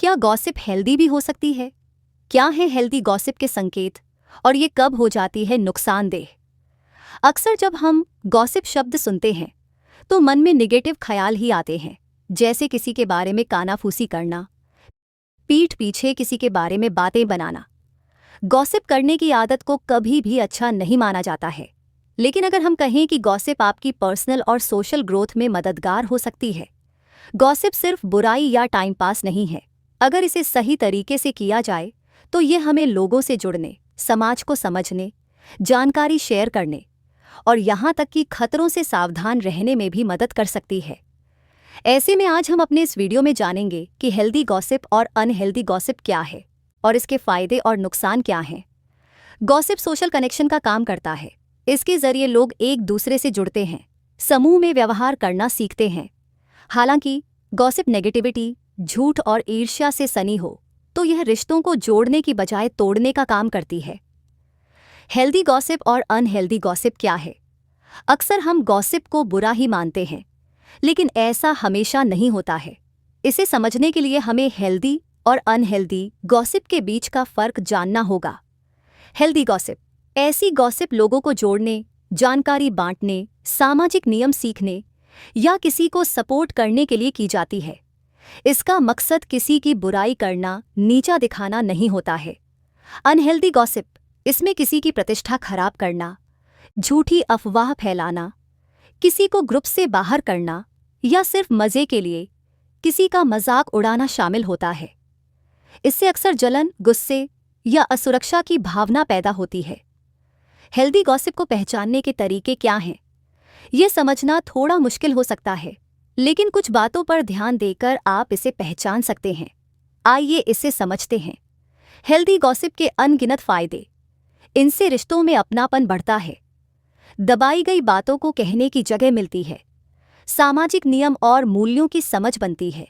क्या gossip healthy भी हो सकती है? क्या है हेल्दी गॉसिप के संकेत और ये कब हो जाती है नुकसानदेह? अक्सर जब हम गॉसिप शब्द सुनते हैं तो मन में नेगेटिव ख्याल ही आते हैं, जैसे किसी के बारे में कानाफूसी करना, पीठ पीछे किसी के बारे में बातें बनाना। गॉसिप करने की आदत को कभी भी अच्छा नहीं माना जाता है, लेकिन अगर हम कहें कि गॉसिप आपकी पर्सनल और सोशल ग्रोथ में मददगार हो सकती है। गॉसिप सिर्फ बुराई या टाइम पास नहीं है। अगर इसे सही तरीके से किया जाए तो ये हमें लोगों से जुड़ने, समाज को समझने, जानकारी शेयर करने और यहाँ तक कि खतरों से सावधान रहने में भी मदद कर सकती है। ऐसे में आज हम अपने इस वीडियो में जानेंगे कि हेल्दी गॉसिप और अनहेल्दी गॉसिप क्या है और इसके फायदे और नुकसान क्या हैं। गॉसिप सोशल कनेक्शन का काम करता है। इसके जरिए लोग एक दूसरे से जुड़ते हैं, समूह में व्यवहार करना सीखते हैं। हालांकि गॉसिप नेगेटिविटी, झूठ और ईर्ष्या से सनी हो तो यह रिश्तों को जोड़ने की बजाय तोड़ने का काम करती है। हेल्दी गॉसिप और अनहेल्दी गॉसिप क्या है? अक्सर हम गॉसिप को बुरा ही मानते हैं, लेकिन ऐसा हमेशा नहीं होता है। इसे समझने के लिए हमें हेल्दी और अनहेल्दी गॉसिप के बीच का फर्क जानना होगा। हेल्दी गॉसिप ऐसी गॉसिप लोगों को जोड़ने, जानकारी बांटने, सामाजिक नियम सीखने या किसी को सपोर्ट करने के लिए की जाती है। इसका मकसद किसी की बुराई करना, नीचा दिखाना नहीं होता है। अनहेल्दी गॉसिप इसमें किसी की प्रतिष्ठा खराब करना, झूठी अफवाह फैलाना, किसी को ग्रुप से बाहर करना या सिर्फ मजे के लिए किसी का मजाक उड़ाना शामिल होता है। इससे अक्सर जलन, गुस्से या असुरक्षा की भावना पैदा होती है। हेल्दी गॉसिप को पहचानने के तरीके क्या हैं? ये समझना थोड़ा मुश्किल हो सकता है, लेकिन कुछ बातों पर ध्यान देकर आप इसे पहचान सकते हैं। आइए इसे समझते हैं। हेल्दी गॉसिप के अनगिनत फायदे। इनसे रिश्तों में अपनापन बढ़ता है, दबाई गई बातों को कहने की जगह मिलती है, सामाजिक नियम और मूल्यों की समझ बनती है,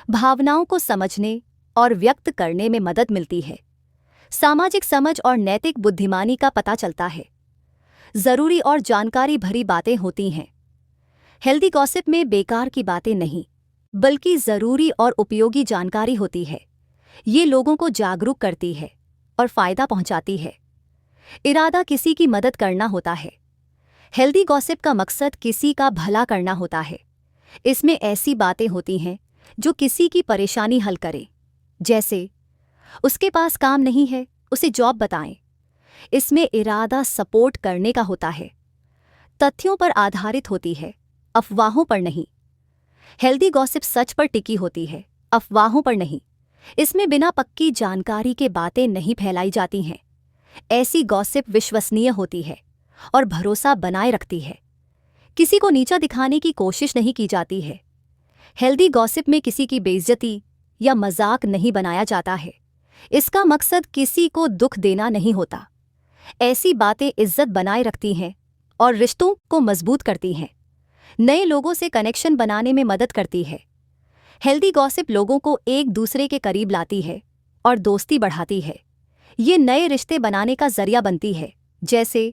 भावनाओं को समझने और व्यक्त करने में मदद मिलती है, सामाजिक समझ और नैतिक बुद्धिमानी का पता चलता है, जरूरी और जानकारी भरी बातें होती हैं। हेल्दी गॉसिप में बेकार की बातें नहीं, बल्कि जरूरी और उपयोगी जानकारी होती है। ये लोगों को जागरूक करती है और फायदा पहुंचाती है। इरादा किसी की मदद करना होता है। हेल्दी गॉसिप का मकसद किसी का भला करना होता है। इसमें ऐसी बातें होती हैं जो किसी की परेशानी हल करें, जैसे उसके पास काम नहीं है, उसे जॉब बताएं। इसमें इरादा सपोर्ट करने का होता है। तथ्यों पर आधारित होती है, अफवाहों पर नहीं। हेल्दी गॉसिप सच पर टिकी होती है, अफवाहों पर नहीं। इसमें बिना पक्की जानकारी के बातें नहीं फैलाई जाती हैं। ऐसी गॉसिप विश्वसनीय होती है और भरोसा बनाए रखती है। किसी को नीचा दिखाने की कोशिश नहीं की जाती है। हेल्दी गॉसिप में किसी की बेइज्जती या मजाक नहीं बनाया जाता है। इसका मकसद किसी को दुख देना नहीं होता। ऐसी बातें इज्जत बनाए रखती हैं और रिश्तों को मजबूत करती हैं। नए लोगों से कनेक्शन बनाने में मदद करती है। हेल्दी गॉसिप लोगों को एक दूसरे के करीब लाती है और दोस्ती बढ़ाती है। ये नए रिश्ते बनाने का जरिया बनती है, जैसे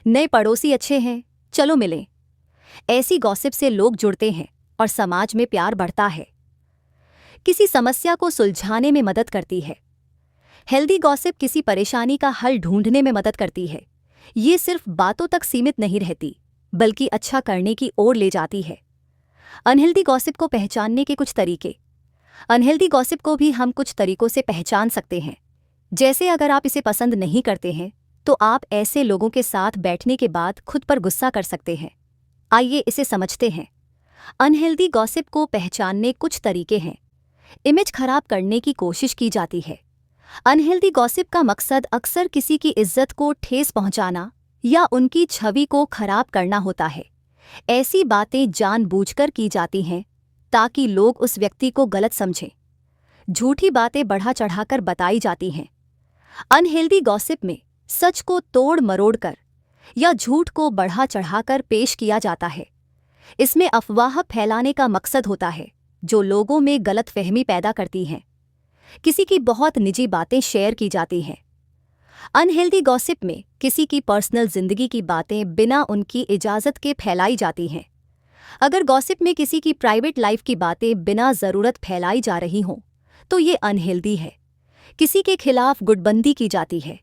नए पड़ोसी अच्छे हैं, चलो मिलें। ऐसी गॉसिप से लोग जुड़ते हैं और समाज में प्यार बढ़ता है। किसी समस्या को सुलझाने में मदद करती है। हेल्दी गॉसिप किसी परेशानी का हल ढूंढने में मदद करती है। ये सिर्फ बातों तक सीमित नहीं रहती, बल्कि अच्छा करने की ओर ले जाती है। अनहेल्दी गॉसिप को पहचानने के कुछ तरीके। अनहेल्दी गॉसिप को भी हम कुछ तरीकों से पहचान सकते हैं। जैसे अगर आप इसे पसंद नहीं करते हैं तो आप ऐसे लोगों के साथ बैठने के बाद खुद पर गुस्सा कर सकते हैं। आइए इसे समझते हैं। अनहेल्दी गॉसिप को पहचानने कुछ तरीके हैं। इमेज खराब करने की कोशिश की जाती है। अनहेल्दी गॉसिप का मकसद अक्सर किसी की इज्जत को ठेस पहुंचाना या उनकी छवि को खराब करना होता है। ऐसी बातें जानबूझकर की जाती हैं ताकि लोग उस व्यक्ति को गलत समझें। झूठी बातें बढ़ा चढ़ाकर बताई जाती हैं। अनहेल्दी गॉसिप में सच को तोड़ मरोड़ कर या झूठ को बढ़ा चढ़ाकर पेश किया जाता है। इसमें अफवाह फैलाने का मकसद होता है, जो लोगों में गलतफहमी पैदा करती हैं। किसी की बहुत निजी बातें शेयर की जाती हैं। अनहेल्दी गॉसिप में किसी की पर्सनल जिंदगी की बातें बिना उनकी इजाज़त के फैलाई जाती हैं। अगर गॉसिप में किसी की प्राइवेट लाइफ की बातें बिना ज़रूरत फैलाई जा रही हों तो ये अनहेल्दी है। किसी के खिलाफ गुटबंदी की जाती है।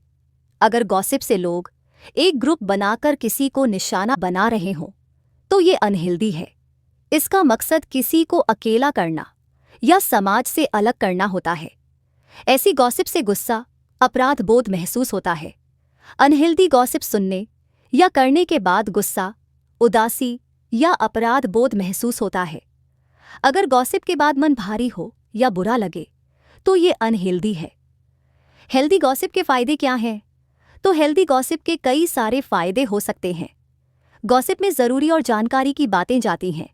अगर गॉसिप से लोग एक ग्रुप बनाकर किसी को निशाना बना रहे हों तो ये अनहेल्दी है। इसका मकसद किसी को अकेला करना या समाज से अलग करना होता है। ऐसी गॉसिप से गुस्सा, अपराध बोध महसूस होता है। अनहेल्दी गॉसिप सुनने या करने के बाद गुस्सा, उदासी या अपराध बोध महसूस होता है। अगर गॉसिप के बाद मन भारी हो या बुरा लगे तो ये अनहेल्दी है। हेल्दी गॉसिप के फायदे क्या हैं? तो हेल्दी गॉसिप के कई सारे फायदे हो सकते हैं। गॉसिप में जरूरी और जानकारी की बातें जाती हैं।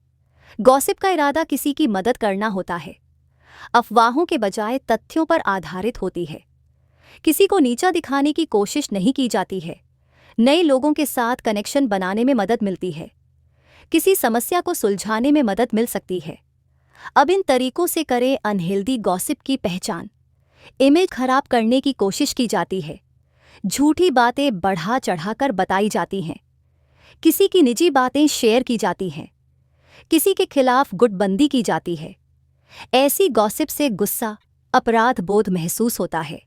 गॉसिप का इरादा किसी की मदद करना होता है। अफवाहों के बजाय तथ्यों पर आधारित होती है। किसी को नीचा दिखाने की कोशिश नहीं की जाती है। नए लोगों के साथ कनेक्शन बनाने में मदद मिलती है। किसी समस्या को सुलझाने में मदद मिल सकती है। अब इन तरीकों से करें अनहेल्दी गॉसिप की पहचान। इमेज खराब करने की कोशिश की जाती है। झूठी बातें बढ़ा चढ़ाकर बताई जाती हैं। किसी की निजी बातें शेयर की जाती हैं। किसी के खिलाफ गुटबंदी की जाती है। ऐसी गॉसिप से गुस्सा, अपराध बोध महसूस होता है।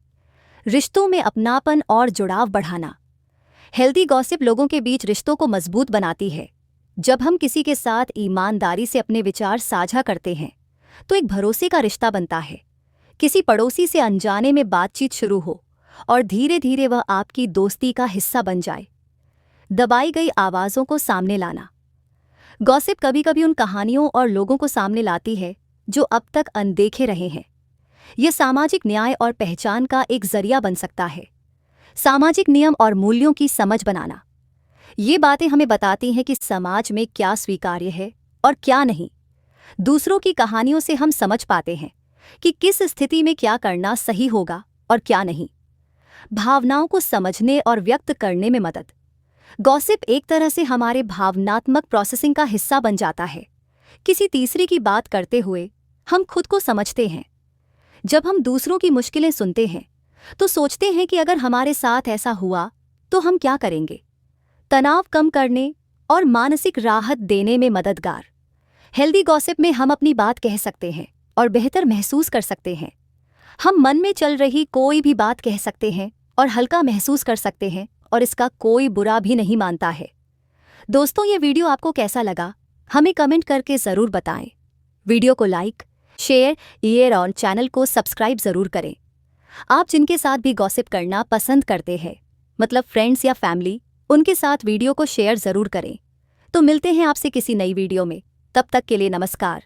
रिश्तों में अपनापन और जुड़ाव बढ़ाना। हेल्दी गॉसिप लोगों के बीच रिश्तों को मजबूत बनाती है। जब हम किसी के साथ ईमानदारी से अपने विचार साझा करते हैं तो एक भरोसे का रिश्ता बनता है। किसी पड़ोसी से अनजाने में बातचीत शुरू हो और धीरे धीरे वह आपकी दोस्ती का हिस्सा बन जाए। दबाई गई आवाज़ों को सामने लाना। गॉसिप कभी कभी उन कहानियों और लोगों को सामने लाती है जो अब तक अनदेखे रहे हैं। यह सामाजिक न्याय और पहचान का एक जरिया बन सकता है। सामाजिक नियम और मूल्यों की समझ बनाना। ये बातें हमें बताती हैं कि समाज में क्या स्वीकार्य है और क्या नहीं। दूसरों की कहानियों से हम समझ पाते हैं कि किस स्थिति में क्या करना सही होगा और क्या नहीं। भावनाओं को समझने और व्यक्त करने में मदद। गॉसिप एक तरह से हमारे भावनात्मक प्रोसेसिंग का हिस्सा बन जाता है। किसी तीसरे की बात करते हुए हम खुद को समझते हैं। जब हम दूसरों की मुश्किलें सुनते हैं तो सोचते हैं कि अगर हमारे साथ ऐसा हुआ तो हम क्या करेंगे। तनाव कम करने और मानसिक राहत देने में मददगार। हेल्दी गॉसिप में हम अपनी बात कह सकते हैं और बेहतर महसूस कर सकते हैं। हम मन में चल रही कोई भी बात कह सकते हैं और हल्का महसूस कर सकते हैं और इसका कोई बुरा भी नहीं मानता है। दोस्तों, ये वीडियो आपको कैसा लगा हमें कमेंट करके ज़रूर बताएं। वीडियो को लाइक, शेयर और चैनल को सब्सक्राइब ज़रूर करें। आप जिनके साथ भी गॉसिप करना पसंद करते हैं, मतलब फ्रेंड्स या फैमिली, उनके साथ वीडियो को शेयर ज़रूर करें। तो मिलते हैं आपसे किसी नई वीडियो में। तब तक के लिए नमस्कार।